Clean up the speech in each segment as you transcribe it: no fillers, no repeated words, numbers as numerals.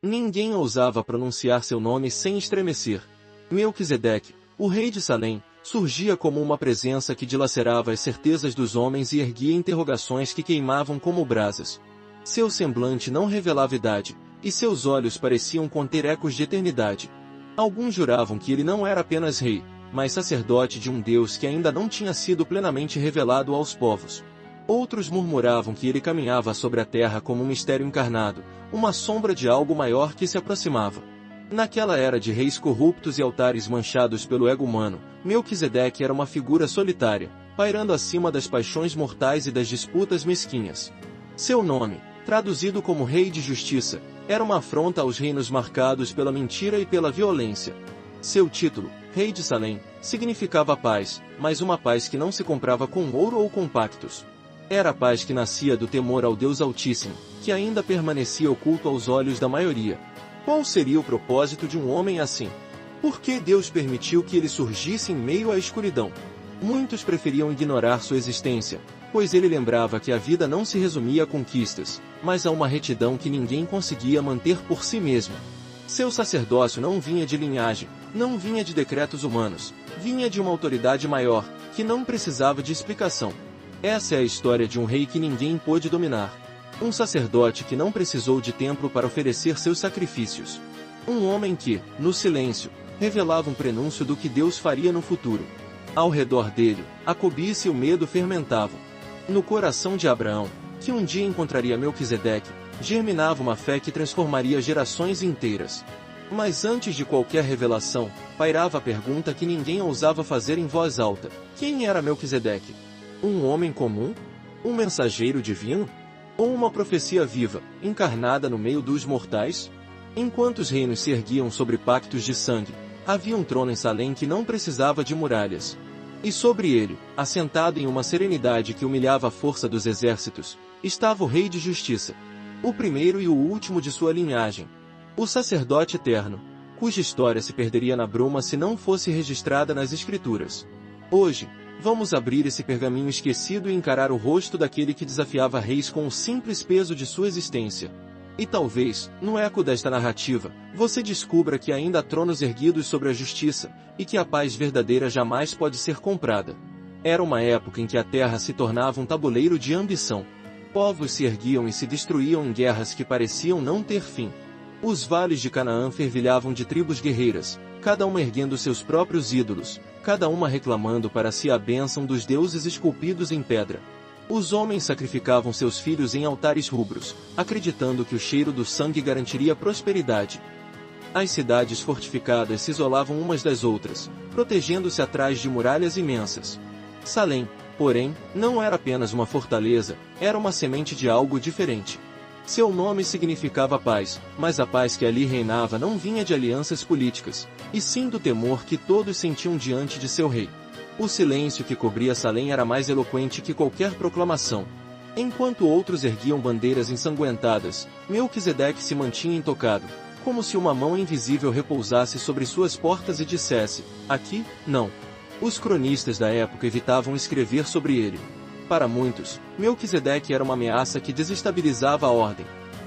Ninguém ousava pronunciar seu nome sem estremecer. Melquisedeque, o rei de Salém, surgia como uma presença que dilacerava as certezas dos homens e erguia interrogações que queimavam como brasas. Seu semblante não revelava idade, e seus olhos pareciam conter ecos de eternidade. Alguns juravam que ele não era apenas rei, mas sacerdote de um Deus que ainda não tinha sido plenamente revelado aos povos. Outros murmuravam que ele caminhava sobre a terra como um mistério encarnado, uma sombra de algo maior que se aproximava. Naquela era de reis corruptos e altares manchados pelo ego humano, Melquisedeque era uma figura solitária, pairando acima das paixões mortais e das disputas mesquinhas. Seu nome, traduzido como Rei de Justiça, era uma afronta aos reinos marcados pela mentira e pela violência. Seu título, Rei de Salém, significava paz, mas uma paz que não se comprava com ouro ou com pactos. Era a paz que nascia do temor ao Deus Altíssimo, que ainda permanecia oculto aos olhos da maioria. Qual seria o propósito de um homem assim? Por que Deus permitiu que ele surgisse em meio à escuridão? Muitos preferiam ignorar sua existência, pois ele lembrava que a vida não se resumia a conquistas, mas a uma retidão que ninguém conseguia manter por si mesmo. Seu sacerdócio não vinha de linhagem, não vinha de decretos humanos, vinha de uma autoridade maior, que não precisava de explicação. Essa é a história de um rei que ninguém pôde dominar. Um sacerdote que não precisou de templo para oferecer seus sacrifícios. Um homem que, no silêncio, revelava um prenúncio do que Deus faria no futuro. Ao redor dele, a cobiça e o medo fermentavam. No coração de Abraão, que um dia encontraria Melquisedeque, germinava uma fé que transformaria gerações inteiras. Mas antes de qualquer revelação, pairava a pergunta que ninguém ousava fazer em voz alta: quem era Melquisedeque? Um homem comum? Um mensageiro divino? Ou uma profecia viva, encarnada no meio dos mortais? Enquanto os reinos se erguiam sobre pactos de sangue, havia um trono em Salém que não precisava de muralhas. E sobre ele, assentado em uma serenidade que humilhava a força dos exércitos, estava o Rei de Justiça, o primeiro e o último de sua linhagem, o sacerdote eterno, cuja história se perderia na bruma se não fosse registrada nas Escrituras. Hoje, vamos abrir esse pergaminho esquecido e encarar o rosto daquele que desafiava reis com o simples peso de sua existência. E talvez, no eco desta narrativa, você descubra que ainda há tronos erguidos sobre a justiça, e que a paz verdadeira jamais pode ser comprada. Era uma época em que a terra se tornava um tabuleiro de ambição. Povos se erguiam e se destruíam em guerras que pareciam não ter fim. Os vales de Canaã fervilhavam de tribos guerreiras, cada uma erguendo seus próprios ídolos, cada uma reclamando para si a bênção dos deuses esculpidos em pedra. Os homens sacrificavam seus filhos em altares rubros, acreditando que o cheiro do sangue garantiria prosperidade. As cidades fortificadas se isolavam umas das outras, protegendo-se atrás de muralhas imensas. Salém, porém, não era apenas uma fortaleza, era uma semente de algo diferente. Seu nome significava paz, mas a paz que ali reinava não vinha de alianças políticas, e sim do temor que todos sentiam diante de seu rei. O silêncio que cobria Salém era mais eloquente que qualquer proclamação. Enquanto outros erguiam bandeiras ensanguentadas, Melquisedeque se mantinha intocado, como se uma mão invisível repousasse sobre suas portas e dissesse: aqui, não. Os cronistas da época evitavam escrever sobre ele. Para muitos, Melquisedeque era uma ameaça que desestabilizava a ordem.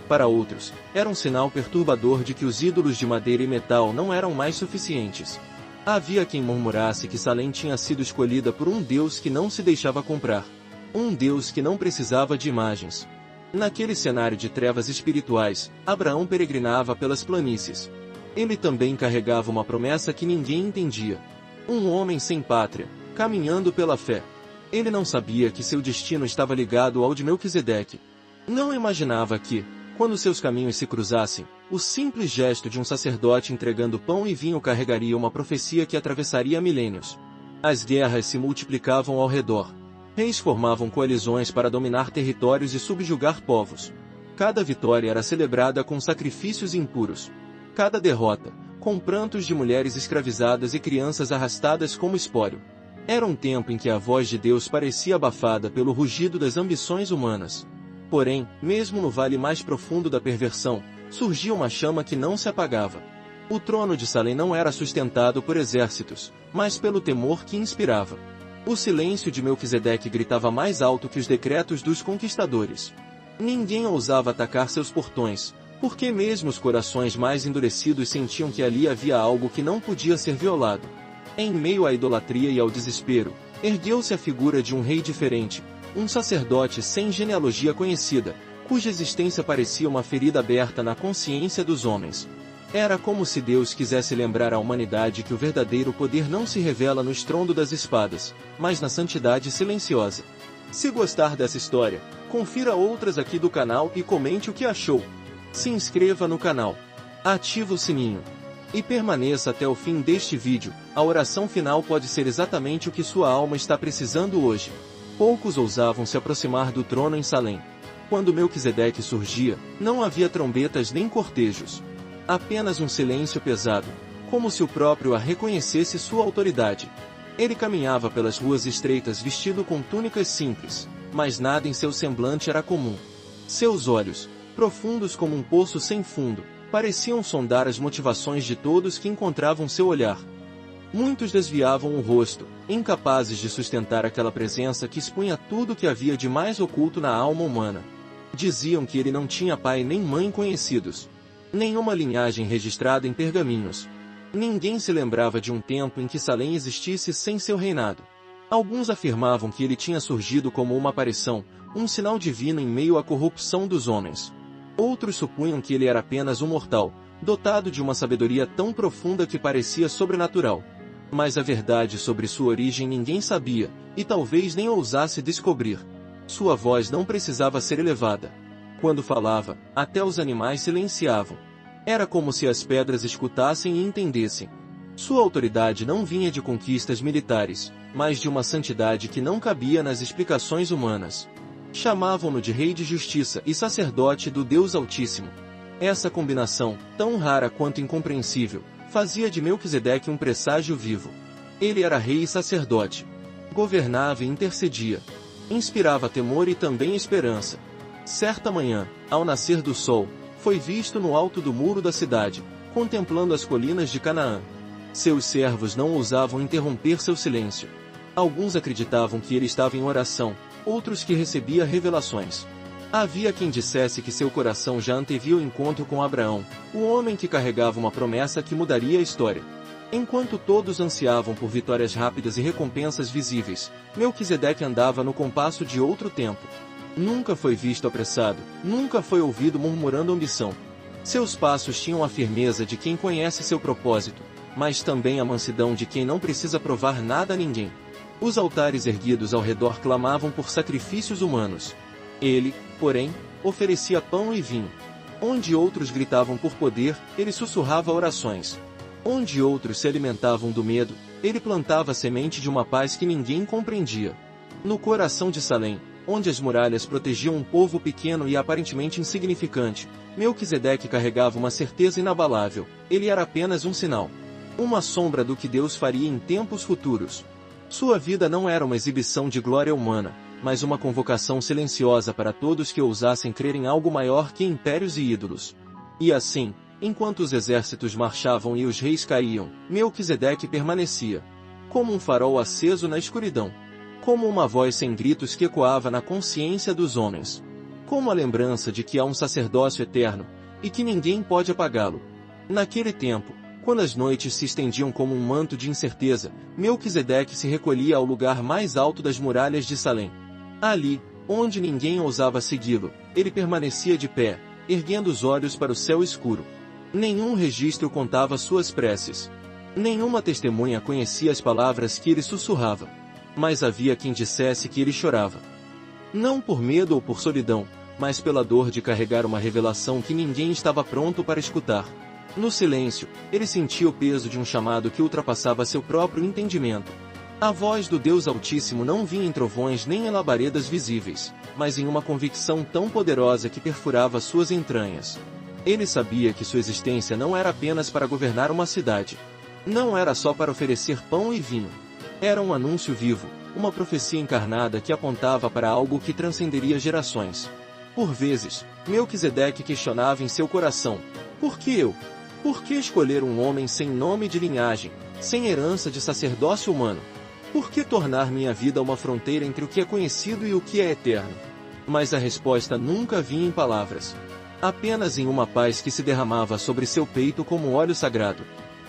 Para outros, era um sinal perturbador de que os ídolos de madeira e metal não eram mais suficientes. Havia quem murmurasse que Salém tinha sido escolhida por um Deus que não se deixava comprar. Um Deus que não precisava de imagens. Naquele cenário de trevas espirituais, Abraão peregrinava pelas planícies. Ele também carregava uma promessa que ninguém entendia. Um homem sem pátria, caminhando pela fé. Ele não sabia que seu destino estava ligado ao de Melquisedeque. Não imaginava que, quando seus caminhos se cruzassem, o simples gesto de um sacerdote entregando pão e vinho carregaria uma profecia que atravessaria milênios. As guerras se multiplicavam ao redor. Reis formavam coalizões para dominar territórios e subjugar povos. Cada vitória era celebrada com sacrifícios impuros. Cada derrota, com prantos de mulheres escravizadas e crianças arrastadas como espólio. Era um tempo em que a voz de Deus parecia abafada pelo rugido das ambições humanas. Porém, mesmo no vale mais profundo da perversão, surgia uma chama que não se apagava. O trono de Salém não era sustentado por exércitos, mas pelo temor que inspirava. O silêncio de Melquisedeque gritava mais alto que os decretos dos conquistadores. Ninguém ousava atacar seus portões, Porque mesmo os corações mais endurecidos sentiam que ali havia algo que não podia ser violado. Em meio à idolatria e ao desespero, ergueu-se a figura de um rei diferente, um sacerdote sem genealogia conhecida, cuja existência parecia uma ferida aberta na consciência dos homens. Era como se Deus quisesse lembrar à humanidade que o verdadeiro poder não se revela no estrondo das espadas, mas na santidade silenciosa. Se gostar dessa história, confira outras aqui do canal e comente o que achou. Se inscreva no canal, ative o sininho e permaneça até o fim deste vídeo. A oração final pode ser exatamente o que sua alma está precisando hoje. Poucos ousavam se aproximar do trono em Salém. Quando Melquisedeque surgia, não havia trombetas nem cortejos. Apenas um silêncio pesado, como se o próprio a reconhecesse sua autoridade. Ele caminhava pelas ruas estreitas vestido com túnicas simples, mas nada em seu semblante era comum. Seus olhos, profundos como um poço sem fundo, pareciam sondar as motivações de todos que encontravam seu olhar. Muitos desviavam o rosto, incapazes de sustentar aquela presença que expunha tudo o que havia de mais oculto na alma humana. Diziam que ele não tinha pai nem mãe conhecidos. Nenhuma linhagem registrada em pergaminhos. Ninguém se lembrava de um tempo em que Salém existisse sem seu reinado. Alguns afirmavam que ele tinha surgido como uma aparição, um sinal divino em meio à corrupção dos homens. Outros supunham que ele era apenas um mortal, dotado de uma sabedoria tão profunda que parecia sobrenatural. Mas a verdade sobre sua origem ninguém sabia, e talvez nem ousasse descobrir. Sua voz não precisava ser elevada. Quando falava, até os animais silenciavam. Era como se as pedras escutassem e entendessem. Sua autoridade não vinha de conquistas militares, mas de uma santidade que não cabia nas explicações humanas. Chamavam-no de Rei de Justiça e Sacerdote do Deus Altíssimo. Essa combinação, tão rara quanto incompreensível, fazia de Melquisedeque um presságio vivo. Ele era rei e sacerdote. Governava e intercedia. Inspirava temor e também esperança. Certa manhã, ao nascer do sol, foi visto no alto do muro da cidade, contemplando as colinas de Canaã. Seus servos não ousavam interromper seu silêncio. Alguns acreditavam que ele estava em oração, outros que recebia revelações. Havia quem dissesse que seu coração já antevia o encontro com Abraão, o homem que carregava uma promessa que mudaria a história. Enquanto todos ansiavam por vitórias rápidas e recompensas visíveis, Melquisedeque andava no compasso de outro tempo. Nunca foi visto apressado, nunca foi ouvido murmurando ambição. Seus passos tinham a firmeza de quem conhece seu propósito, mas também a mansidão de quem não precisa provar nada a ninguém. Os altares erguidos ao redor clamavam por sacrifícios humanos. Ele, porém, oferecia pão e vinho. Onde outros gritavam por poder, ele sussurrava orações. Onde outros se alimentavam do medo, ele plantava a semente de uma paz que ninguém compreendia. No coração de Salém, onde as muralhas protegiam um povo pequeno e aparentemente insignificante, Melquisedeque carregava uma certeza inabalável: ele era apenas um sinal. Uma sombra do que Deus faria em tempos futuros. Sua vida não era uma exibição de glória humana, mas uma convocação silenciosa para todos que ousassem crer em algo maior que impérios e ídolos. E assim, enquanto os exércitos marchavam e os reis caíam, Melquisedeque permanecia. Como um farol aceso na escuridão. Como uma voz sem gritos que ecoava na consciência dos homens. Como a lembrança de que há um sacerdócio eterno, e que ninguém pode apagá-lo. Naquele tempo, quando as noites se estendiam como um manto de incerteza, Melquisedeque se recolhia ao lugar mais alto das muralhas de Salém. Ali, onde ninguém ousava segui-lo, ele permanecia de pé, erguendo os olhos para o céu escuro. Nenhum registro contava suas preces. Nenhuma testemunha conhecia as palavras que ele sussurrava. Mas havia quem dissesse que ele chorava. Não por medo ou por solidão, mas pela dor de carregar uma revelação que ninguém estava pronto para escutar. No silêncio, ele sentia o peso de um chamado que ultrapassava seu próprio entendimento. A voz do Deus Altíssimo não vinha em trovões nem em labaredas visíveis, mas em uma convicção tão poderosa que perfurava suas entranhas. Ele sabia que sua existência não era apenas para governar uma cidade. Não era só para oferecer pão e vinho. Era um anúncio vivo, uma profecia encarnada que apontava para algo que transcenderia gerações. Por vezes, Melquisedeque questionava em seu coração: por que eu? Por que escolher um homem sem nome de linhagem, sem herança de sacerdócio humano? Por que tornar minha vida uma fronteira entre o que é conhecido e o que é eterno? Mas a resposta nunca vinha em palavras. Apenas em uma paz que se derramava sobre seu peito como óleo sagrado.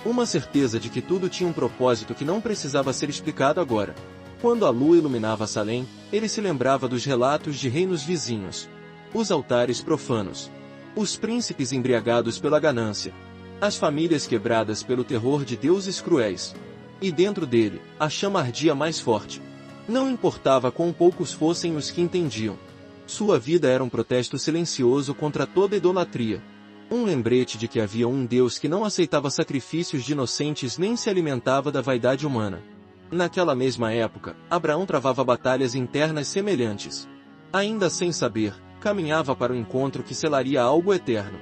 Uma certeza de que tudo tinha um propósito que não precisava ser explicado agora. Quando a lua iluminava Salem, ele se lembrava dos relatos de reinos vizinhos. Os altares profanos. Os príncipes embriagados pela ganância. As famílias quebradas pelo terror de deuses cruéis. E dentro dele, a chama ardia mais forte. Não importava quão poucos fossem os que entendiam. Sua vida era um protesto silencioso contra toda idolatria. Um lembrete de que havia um Deus que não aceitava sacrifícios de inocentes nem se alimentava da vaidade humana. Naquela mesma época, Abraão travava batalhas internas semelhantes. Ainda sem saber, caminhava para o encontro que selaria algo eterno.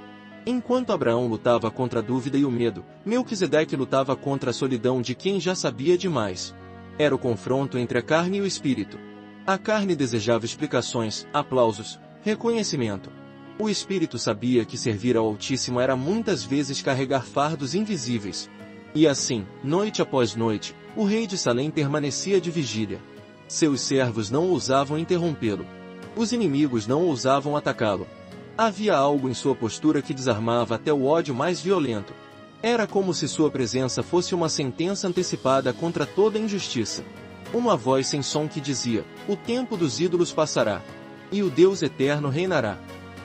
Enquanto Abraão lutava contra a dúvida e o medo, Melquisedeque lutava contra a solidão de quem já sabia demais. Era o confronto entre a carne e o espírito. A carne desejava explicações, aplausos, reconhecimento. O espírito sabia que servir ao Altíssimo era muitas vezes carregar fardos invisíveis. E assim, noite após noite, o rei de Salem permanecia de vigília. Seus servos não ousavam interrompê-lo. Os inimigos não ousavam atacá-lo. Havia algo em sua postura que desarmava até o ódio mais violento. Era como se sua presença fosse uma sentença antecipada contra toda injustiça. Uma voz sem som que dizia: o tempo dos ídolos passará. E o Deus eterno reinará.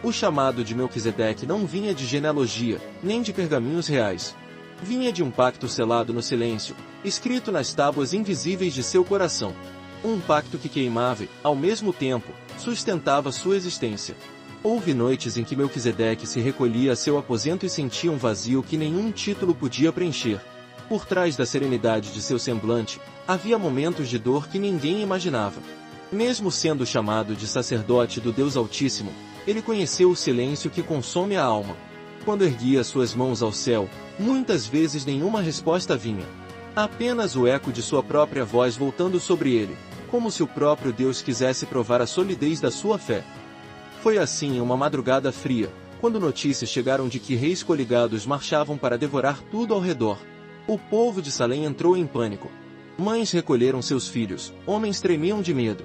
O chamado de Melquisedeque não vinha de genealogia, nem de pergaminhos reais. Vinha de um pacto selado no silêncio, escrito nas tábuas invisíveis de seu coração. Um pacto que queimava e, ao mesmo tempo, sustentava sua existência. Houve noites em que Melquisedeque se recolhia a seu aposento e sentia um vazio que nenhum título podia preencher. Por trás da serenidade de seu semblante, havia momentos de dor que ninguém imaginava. Mesmo sendo chamado de sacerdote do Deus Altíssimo, ele conheceu o silêncio que consome a alma. Quando erguia suas mãos ao céu, muitas vezes nenhuma resposta vinha. Apenas o eco de sua própria voz voltando sobre ele, como se o próprio Deus quisesse provar a solidez da sua fé. Foi assim em uma madrugada fria, quando notícias chegaram de que reis coligados marchavam para devorar tudo ao redor. O povo de Salem entrou em pânico. Mães recolheram seus filhos, homens tremiam de medo.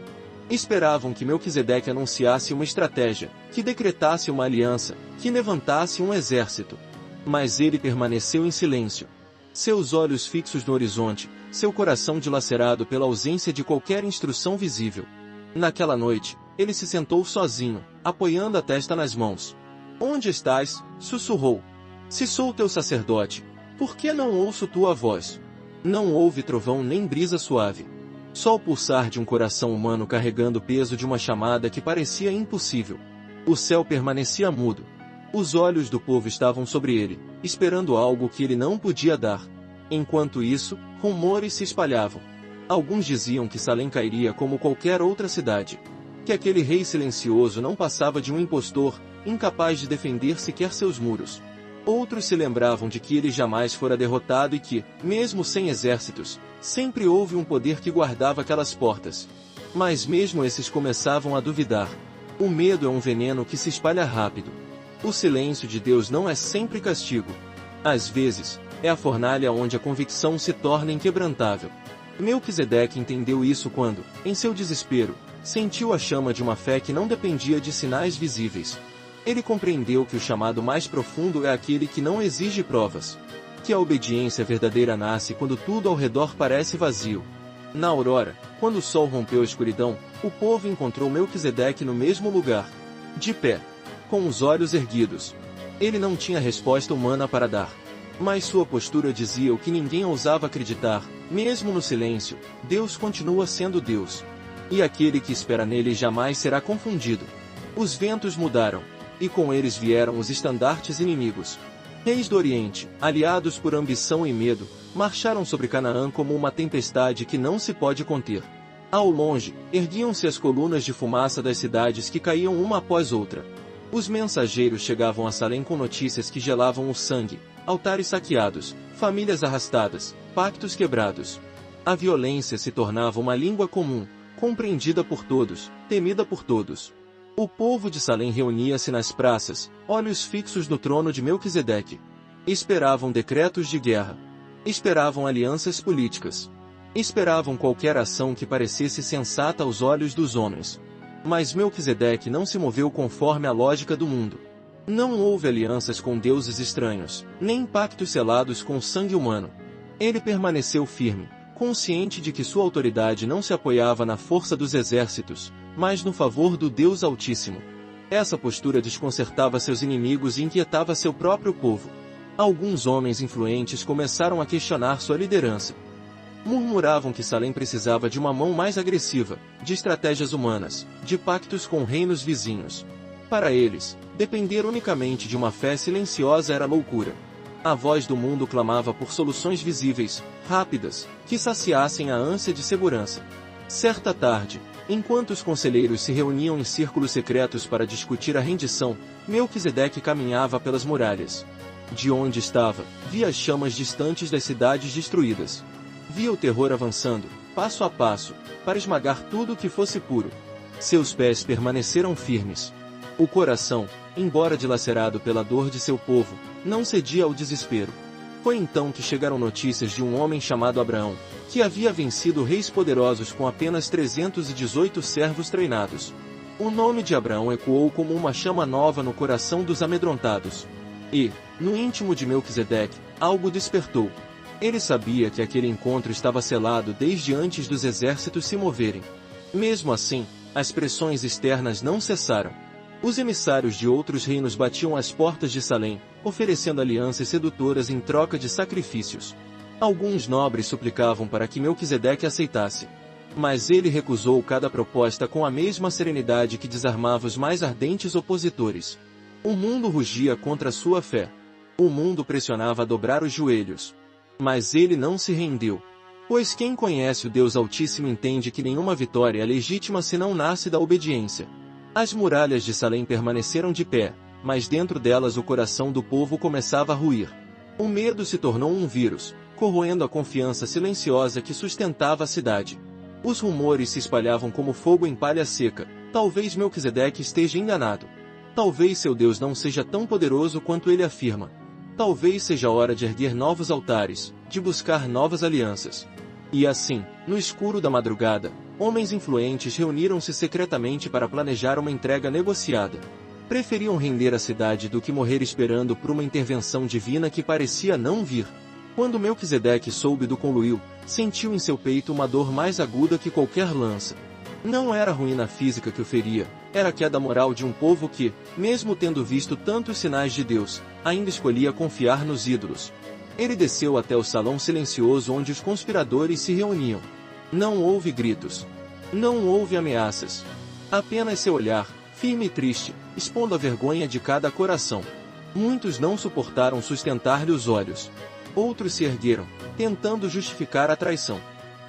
Esperavam que Melquisedeque anunciasse uma estratégia, que decretasse uma aliança, que levantasse um exército. Mas ele permaneceu em silêncio. Seus olhos fixos no horizonte, seu coração dilacerado pela ausência de qualquer instrução visível. Naquela noite, ele se sentou sozinho, apoiando a testa nas mãos. Onde estás? Sussurrou. Se sou teu sacerdote, por que não ouço tua voz? Não houve trovão nem brisa suave. Só o pulsar de um coração humano carregando o peso de uma chamada que parecia impossível. O céu permanecia mudo. Os olhos do povo estavam sobre ele, esperando algo que ele não podia dar. Enquanto isso, rumores se espalhavam. Alguns diziam que Salem cairia como qualquer outra cidade. Que aquele rei silencioso não passava de um impostor, incapaz de defender sequer seus muros. Outros se lembravam de que ele jamais fora derrotado e que, mesmo sem exércitos, sempre houve um poder que guardava aquelas portas. Mas mesmo esses começavam a duvidar. O medo é um veneno que se espalha rápido. O silêncio de Deus não é sempre castigo. Às vezes, é a fornalha onde a convicção se torna inquebrantável. Melquisedeque entendeu isso quando, em seu desespero, sentiu a chama de uma fé que não dependia de sinais visíveis. Ele compreendeu que o chamado mais profundo é aquele que não exige provas. Que a obediência verdadeira nasce quando tudo ao redor parece vazio. Na aurora, quando o sol rompeu a escuridão, o povo encontrou Melquisedeque no mesmo lugar. De pé. Com os olhos erguidos. Ele não tinha resposta humana para dar. Mas sua postura dizia o que ninguém ousava acreditar: mesmo no silêncio, Deus continua sendo Deus. E aquele que espera nele jamais será confundido. Os ventos mudaram. E com eles vieram os estandartes inimigos. Reis do Oriente, aliados por ambição e medo, marcharam sobre Canaã como uma tempestade que não se pode conter. Ao longe, erguiam-se as colunas de fumaça das cidades que caíam uma após outra. Os mensageiros chegavam a Salem com notícias que gelavam o sangue: altares saqueados, famílias arrastadas, pactos quebrados. A violência se tornava uma língua comum, compreendida por todos, temida por todos. O povo de Salem reunia-se nas praças, olhos fixos no trono de Melquisedeque. Esperavam decretos de guerra. Esperavam alianças políticas. Esperavam qualquer ação que parecesse sensata aos olhos dos homens. Mas Melquisedeque não se moveu conforme a lógica do mundo. Não houve alianças com deuses estranhos, nem pactos selados com sangue humano. Ele permaneceu firme, consciente de que sua autoridade não se apoiava na força dos exércitos, mas no favor do Deus Altíssimo. Essa postura desconcertava seus inimigos e inquietava seu próprio povo. Alguns homens influentes começaram a questionar sua liderança. Murmuravam que Salém precisava de uma mão mais agressiva, de estratégias humanas, de pactos com reinos vizinhos. Para eles, depender unicamente de uma fé silenciosa era loucura. A voz do mundo clamava por soluções visíveis, rápidas, que saciassem a ânsia de segurança. Certa tarde, enquanto os conselheiros se reuniam em círculos secretos para discutir a rendição, Melquisedeque caminhava pelas muralhas. De onde estava, via as chamas distantes das cidades destruídas. Via o terror avançando, passo a passo, para esmagar tudo o que fosse puro. Seus pés permaneceram firmes. O coração, embora dilacerado pela dor de seu povo, não cedia ao desespero. Foi então que chegaram notícias de um homem chamado Abraão, que havia vencido reis poderosos com apenas 318 servos treinados. O nome de Abraão ecoou como uma chama nova no coração dos amedrontados. E, no íntimo de Melquisedeque, algo despertou. Ele sabia que aquele encontro estava selado desde antes dos exércitos se moverem. Mesmo assim, as pressões externas não cessaram. Os emissários de outros reinos batiam às portas de Salém, oferecendo alianças sedutoras em troca de sacrifícios. Alguns nobres suplicavam para que Melquisedeque aceitasse. Mas ele recusou cada proposta com a mesma serenidade que desarmava os mais ardentes opositores. O mundo rugia contra sua fé. O mundo pressionava a dobrar os joelhos. Mas ele não se rendeu. Pois quem conhece o Deus Altíssimo entende que nenhuma vitória é legítima se não nasce da obediência. As muralhas de Salém permaneceram de pé, mas dentro delas o coração do povo começava a ruir. O medo se tornou um vírus, corroendo a confiança silenciosa que sustentava a cidade. Os rumores se espalhavam como fogo em palha seca. Talvez Melquisedeque esteja enganado. Talvez seu Deus não seja tão poderoso quanto ele afirma. Talvez seja a hora de erguer novos altares, de buscar novas alianças. E assim, no escuro da madrugada, homens influentes reuniram-se secretamente para planejar uma entrega negociada. Preferiam render a cidade do que morrer esperando por uma intervenção divina que parecia não vir. Quando Melquisedeque soube do conluio, sentiu em seu peito uma dor mais aguda que qualquer lança. Não era a ruína física que o feria, era a queda moral de um povo que, mesmo tendo visto tantos sinais de Deus, ainda escolhia confiar nos ídolos. Ele desceu até o salão silencioso onde os conspiradores se reuniam. Não houve gritos. Não houve ameaças. Apenas seu olhar, firme e triste, expondo a vergonha de cada coração. Muitos não suportaram sustentar-lhe os olhos. Outros se ergueram, tentando justificar a traição.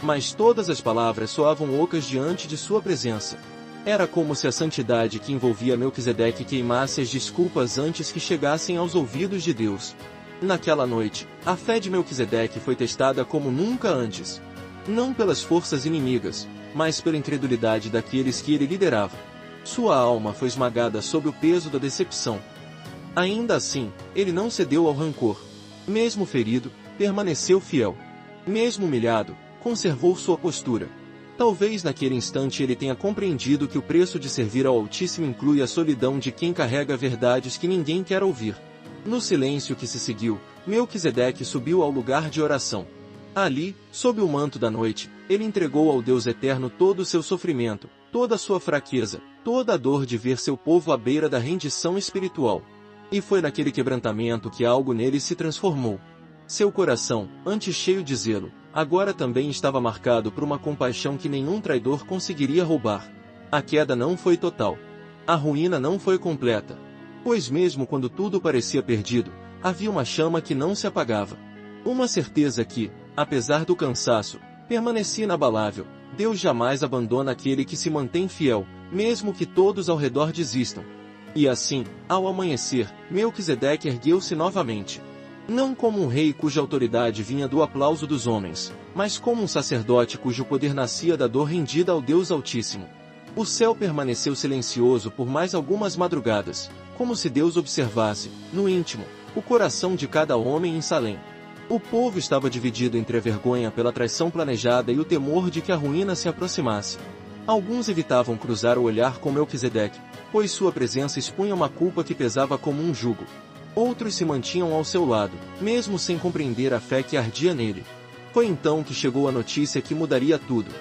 Mas todas as palavras soavam ocas diante de sua presença. Era como se a santidade que envolvia Melquisedeque queimasse as desculpas antes que chegassem aos ouvidos de Deus. Naquela noite, a fé de Melquisedeque foi testada como nunca antes. Não pelas forças inimigas, mas pela incredulidade daqueles que ele liderava. Sua alma foi esmagada sob o peso da decepção. Ainda assim, ele não cedeu ao rancor. Mesmo ferido, permaneceu fiel. Mesmo humilhado, conservou sua postura. Talvez naquele instante ele tenha compreendido que o preço de servir ao Altíssimo inclui a solidão de quem carrega verdades que ninguém quer ouvir. No silêncio que se seguiu, Melquisedeque subiu ao lugar de oração. Ali, sob o manto da noite, ele entregou ao Deus Eterno todo o seu sofrimento, toda a sua fraqueza, toda a dor de ver seu povo à beira da rendição espiritual. E foi naquele quebrantamento que algo nele se transformou. Seu coração, antes cheio de zelo, agora também estava marcado por uma compaixão que nenhum traidor conseguiria roubar. A queda não foi total. A ruína não foi completa. Pois mesmo quando tudo parecia perdido, havia uma chama que não se apagava. Uma certeza que, apesar do cansaço, permanecia inabalável. Deus jamais abandona aquele que se mantém fiel, mesmo que todos ao redor desistam. E assim, ao amanhecer, Melquisedeque ergueu-se novamente. Não como um rei cuja autoridade vinha do aplauso dos homens, mas como um sacerdote cujo poder nascia da dor rendida ao Deus Altíssimo. O céu permaneceu silencioso por mais algumas madrugadas, como se Deus observasse, no íntimo, o coração de cada homem em Salém. O povo estava dividido entre a vergonha pela traição planejada e o temor de que a ruína se aproximasse. Alguns evitavam cruzar o olhar com Melquisedeque, pois sua presença expunha uma culpa que pesava como um jugo. Outros se mantinham ao seu lado, mesmo sem compreender a fé que ardia nele. Foi então que chegou a notícia que mudaria tudo.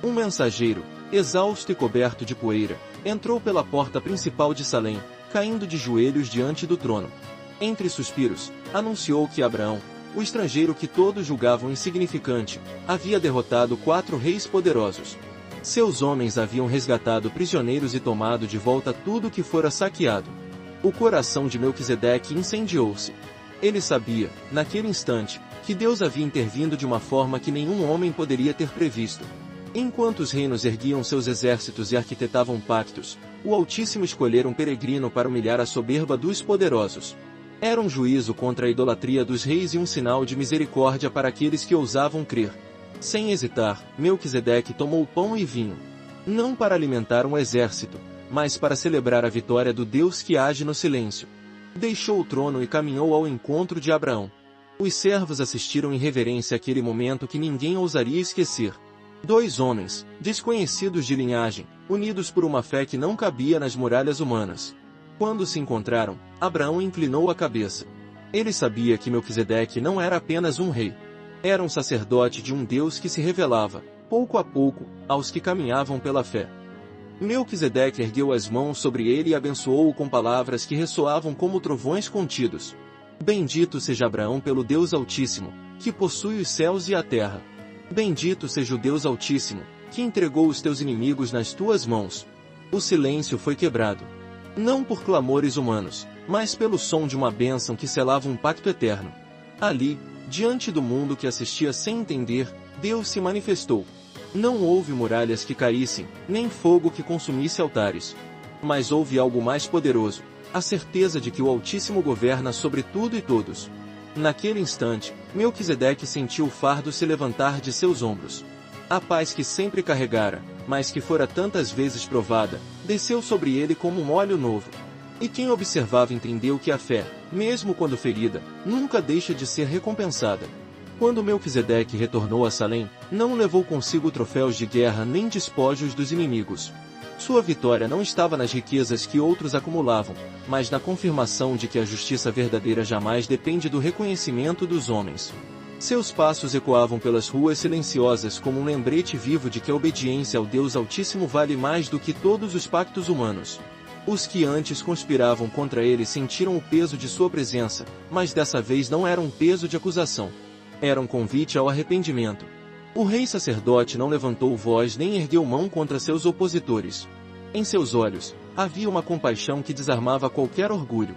Um mensageiro, exausto e coberto de poeira, entrou pela porta principal de Salém, caindo de joelhos diante do trono. Entre suspiros, anunciou que Abraão, o estrangeiro que todos julgavam insignificante, havia derrotado 4 reis poderosos. Seus homens haviam resgatado prisioneiros e tomado de volta tudo que fora saqueado. O coração de Melquisedeque incendiou-se. Ele sabia, naquele instante, que Deus havia intervindo de uma forma que nenhum homem poderia ter previsto. Enquanto os reinos erguiam seus exércitos e arquitetavam pactos, o Altíssimo escolhera um peregrino para humilhar a soberba dos poderosos. Era um juízo contra a idolatria dos reis e um sinal de misericórdia para aqueles que ousavam crer. Sem hesitar, Melquisedeque tomou pão e vinho. Não para alimentar um exército, mas para celebrar a vitória do Deus que age no silêncio. Deixou o trono e caminhou ao encontro de Abraão. Os servos assistiram em reverência àquele momento que ninguém ousaria esquecer. 2 homens, desconhecidos de linhagem, unidos por uma fé que não cabia nas muralhas humanas. Quando se encontraram, Abraão inclinou a cabeça. Ele sabia que Melquisedeque não era apenas um rei. Era um sacerdote de um Deus que se revelava, pouco a pouco, aos que caminhavam pela fé. Melquisedeque ergueu as mãos sobre ele e abençoou-o com palavras que ressoavam como trovões contidos. Bendito seja Abraão pelo Deus Altíssimo, que possui os céus e a terra. Bendito seja o Deus Altíssimo, que entregou os teus inimigos nas tuas mãos. O silêncio foi quebrado. Não por clamores humanos, mas pelo som de uma bênção que selava um pacto eterno. Ali, diante do mundo que assistia sem entender, Deus se manifestou. Não houve muralhas que caíssem, nem fogo que consumisse altares. Mas houve algo mais poderoso, a certeza de que o Altíssimo governa sobre tudo e todos. Naquele instante, Melquisedeque sentiu o fardo se levantar de seus ombros. A paz que sempre carregara, mas que fora tantas vezes provada, desceu sobre ele como um óleo novo. E quem observava entendeu que a fé, mesmo quando ferida, nunca deixa de ser recompensada. Quando Melquisedeque retornou a Salém, não levou consigo troféus de guerra nem despojos dos inimigos. Sua vitória não estava nas riquezas que outros acumulavam, mas na confirmação de que a justiça verdadeira jamais depende do reconhecimento dos homens. Seus passos ecoavam pelas ruas silenciosas como um lembrete vivo de que a obediência ao Deus Altíssimo vale mais do que todos os pactos humanos. Os que antes conspiravam contra ele sentiram o peso de sua presença, mas dessa vez não era um peso de acusação. Era um convite ao arrependimento. O rei sacerdote não levantou voz nem ergueu mão contra seus opositores. Em seus olhos, havia uma compaixão que desarmava qualquer orgulho.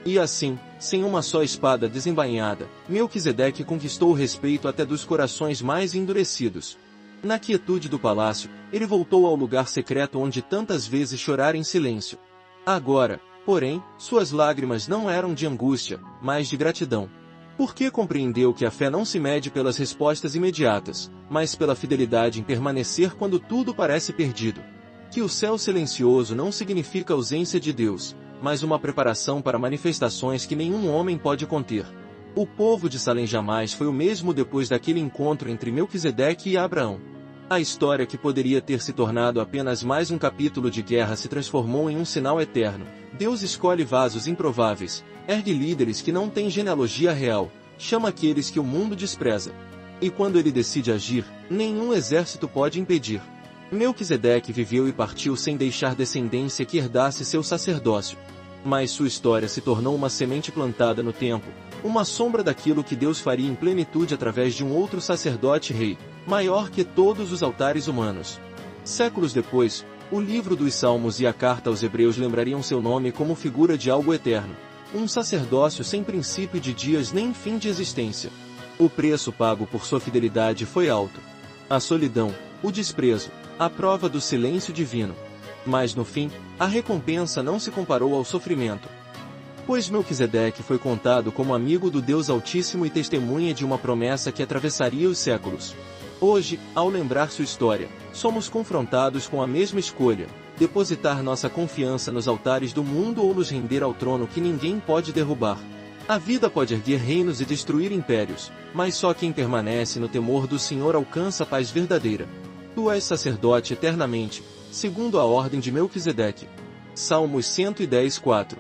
E assim, sem uma só espada desembainhada, Melquisedeque conquistou o respeito até dos corações mais endurecidos. Na quietude do palácio, ele voltou ao lugar secreto onde tantas vezes chorara em silêncio. Agora, porém, suas lágrimas não eram de angústia, mas de gratidão. Porque compreendeu que a fé não se mede pelas respostas imediatas, mas pela fidelidade em permanecer quando tudo parece perdido. Que o céu silencioso não significa ausência de Deus, mas uma preparação para manifestações que nenhum homem pode conter. O povo de Salém jamais foi o mesmo depois daquele encontro entre Melquisedeque e Abraão. A história que poderia ter se tornado apenas mais um capítulo de guerra se transformou em um sinal eterno. Deus escolhe vasos improváveis, ergue líderes que não têm genealogia real, chama aqueles que o mundo despreza. E quando ele decide agir, nenhum exército pode impedir. Melquisedeque viveu e partiu sem deixar descendência que herdasse seu sacerdócio. Mas sua história se tornou uma semente plantada no tempo, uma sombra daquilo que Deus faria em plenitude através de um outro sacerdote rei, maior que todos os altares humanos. Séculos depois, o livro dos Salmos e a carta aos Hebreus lembrariam seu nome como figura de algo eterno, um sacerdócio sem princípio de dias nem fim de existência. O preço pago por sua fidelidade foi alto. A solidão, o desprezo, a prova do silêncio divino. Mas no fim, a recompensa não se comparou ao sofrimento. Pois Melquisedeque foi contado como amigo do Deus Altíssimo e testemunha de uma promessa que atravessaria os séculos. Hoje, ao lembrar sua história, somos confrontados com a mesma escolha: depositar nossa confiança nos altares do mundo ou nos render ao trono que ninguém pode derrubar. A vida pode erguer reinos e destruir impérios, mas só quem permanece no temor do Senhor alcança a paz verdadeira. Tu és sacerdote eternamente, segundo a ordem de Melquisedeque. Salmos 110:4.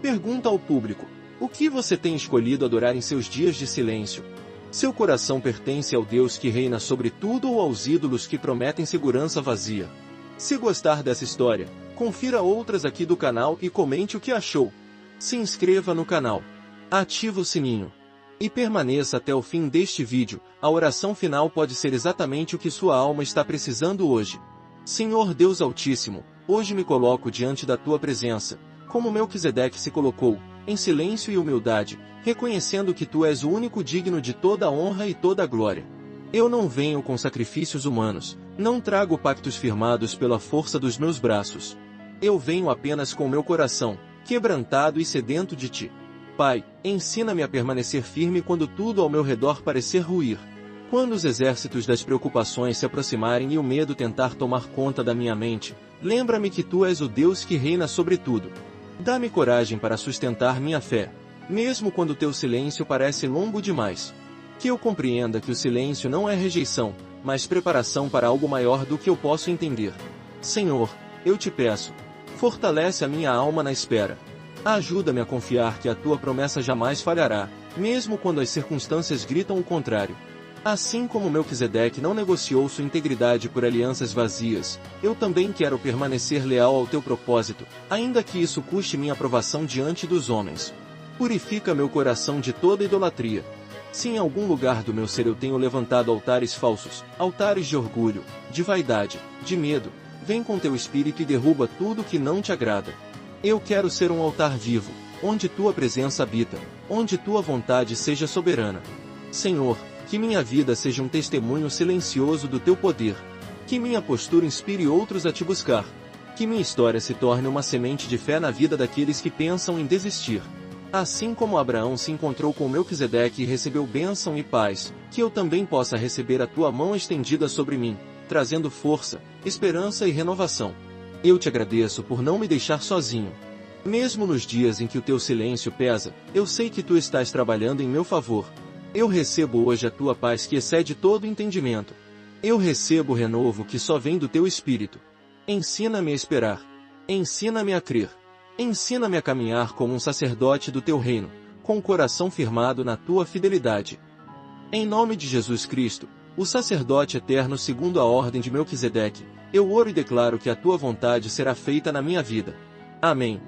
Pergunta ao público: o que você tem escolhido adorar em seus dias de silêncio? Seu coração pertence ao Deus que reina sobre tudo ou aos ídolos que prometem segurança vazia? Se gostar dessa história, confira outras aqui do canal e comente o que achou. Se inscreva no canal, ative o sininho e permaneça até o fim deste vídeo. A oração final pode ser exatamente o que sua alma está precisando hoje. Senhor Deus Altíssimo, hoje me coloco diante da tua presença, como Melquisedeque se colocou, em silêncio e humildade, reconhecendo que tu és o único digno de toda a honra e toda a glória. Eu não venho com sacrifícios humanos, não trago pactos firmados pela força dos meus braços. Eu venho apenas com meu coração, quebrantado e sedento de ti. Pai, ensina-me a permanecer firme quando tudo ao meu redor parecer ruir. Quando os exércitos das preocupações se aproximarem e o medo tentar tomar conta da minha mente, lembra-me que tu és o Deus que reina sobre tudo. Dá-me coragem para sustentar minha fé, mesmo quando teu silêncio parece longo demais. Que eu compreenda que o silêncio não é rejeição, mas preparação para algo maior do que eu posso entender. Senhor, eu te peço, fortalece a minha alma na espera. Ajuda-me a confiar que a tua promessa jamais falhará, mesmo quando as circunstâncias gritam o contrário. Assim como Melquisedeque não negociou sua integridade por alianças vazias, eu também quero permanecer leal ao teu propósito, ainda que isso custe minha aprovação diante dos homens. Purifica meu coração de toda idolatria. Se em algum lugar do meu ser eu tenho levantado altares falsos, altares de orgulho, de vaidade, de medo, vem com teu espírito e derruba tudo que não te agrada. Eu quero ser um altar vivo, onde tua presença habita, onde tua vontade seja soberana. Senhor, que minha vida seja um testemunho silencioso do teu poder. Que minha postura inspire outros a te buscar. Que minha história se torne uma semente de fé na vida daqueles que pensam em desistir. Assim como Abraão se encontrou com Melquisedeque e recebeu bênção e paz, que eu também possa receber a tua mão estendida sobre mim, trazendo força, esperança e renovação. Eu te agradeço por não me deixar sozinho. Mesmo nos dias em que o teu silêncio pesa, eu sei que tu estás trabalhando em meu favor. Eu recebo hoje a tua paz que excede todo entendimento. Eu recebo o renovo que só vem do teu Espírito. Ensina-me a esperar. Ensina-me a crer. Ensina-me a caminhar como um sacerdote do teu reino, com o coração firmado na tua fidelidade. Em nome de Jesus Cristo, o sacerdote eterno segundo a ordem de Melquisedeque, eu oro e declaro que a tua vontade será feita na minha vida. Amém.